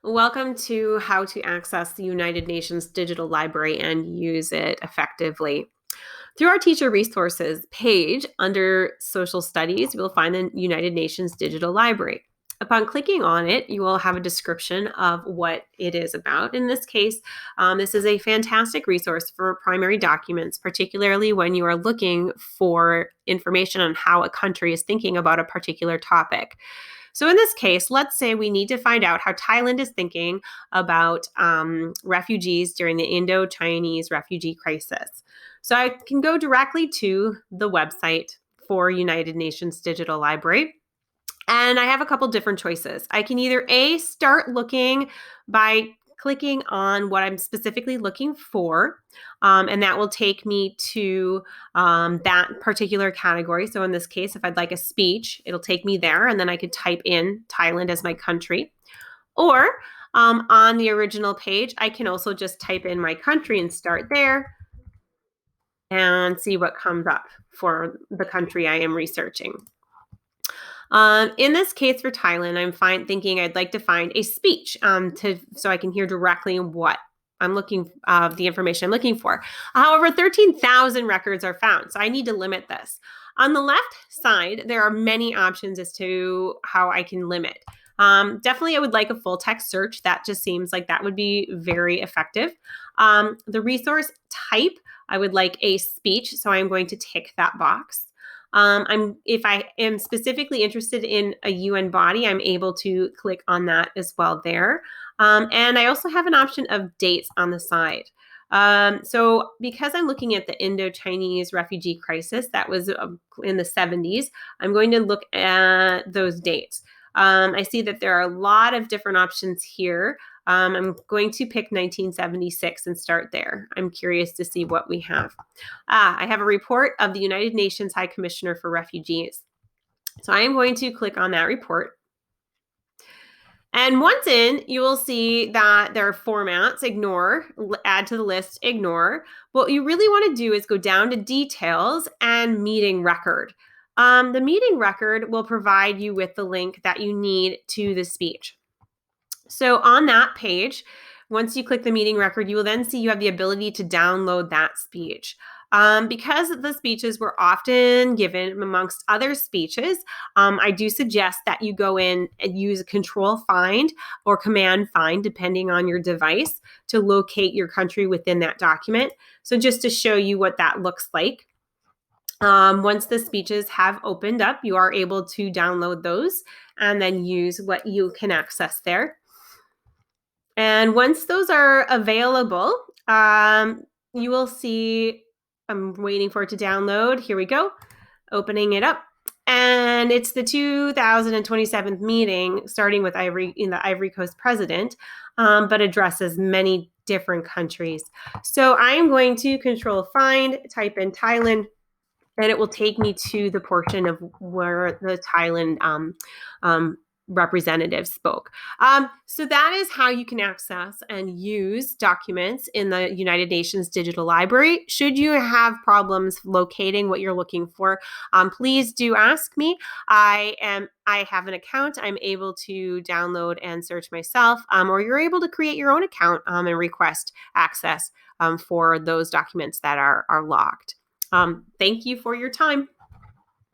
Welcome to how to access the United Nations Digital Library and use it effectively. Through our teacher resources page under social studies, you will find the United Nations Digital Library. Upon clicking on it, you will have a description of what it is about. In this case, this is a fantastic resource for primary documents, particularly when you are looking for information on how a country is thinking about a particular topic. So, in this case, let's say we need to find out how Thailand is thinking about refugees during the Indo Chinese refugee crisis. So, I can go directly to the website for United Nations Digital Library. And I have a couple different choices. I can either start looking by clicking on what I'm specifically looking for, and that will take me to that particular category. So in this case, if I'd like a speech, it'll take me there, and then I could type in Thailand as my country. Or on the original page, I can also just type in my country and start there and see what comes up for the country I am researching. In this case for Thailand, I'm thinking I'd like to find a speech so I can hear directly what I'm looking the information I'm looking for. However, 13,000 records are found, so I need to limit this. On the left side, there are many options as to how I can limit. Definitely, I would like a full text search. That just seems like that would be very effective. The resource type, I would like a speech, so I'm going to tick that box. If I am specifically interested in a UN body, I'm able to click on that as well there. And I also have an option of dates on the side. So because I'm looking at the Indo-Chinese refugee crisis, that was in the 70s, I'm going to look at those dates. I see that there are a lot of different options here. I'm going to pick 1976 and start there. I'm curious to see what we have. I have a report of the United Nations High Commissioner for Refugees. So I am going to click on that report. And once in, you will see that there are formats, ignore, add to the list, ignore. What you really want to do is go down to details and meeting record. The meeting record will provide you with the link that you need to the speech. So on that page, once you click the meeting record, you will then see you have the ability to download that speech. Because the speeches were often given amongst other speeches, I do suggest that you go in and use Control Find or Command Find, depending on your device, to locate your country within that document. So just to show you what that looks like. Once the speeches have opened up, you are able to download those and then use what you can access there. And once those are available, you will see, I'm waiting for it to download. Here we go. Opening it up. And it's the 2027 meeting, starting with the Ivory Coast president, but addresses many different countries. So I'm going to Control Find, type in Thailand, and it will take me to the portion of where the Thailand representative spoke. So that is how you can access and use documents in the United Nations Digital Library. Should you have problems locating what you're looking for, please do ask me. I have an account. I'm able to download and search myself, or you're able to create your own account and request access for those documents that are locked. Thank you for your time.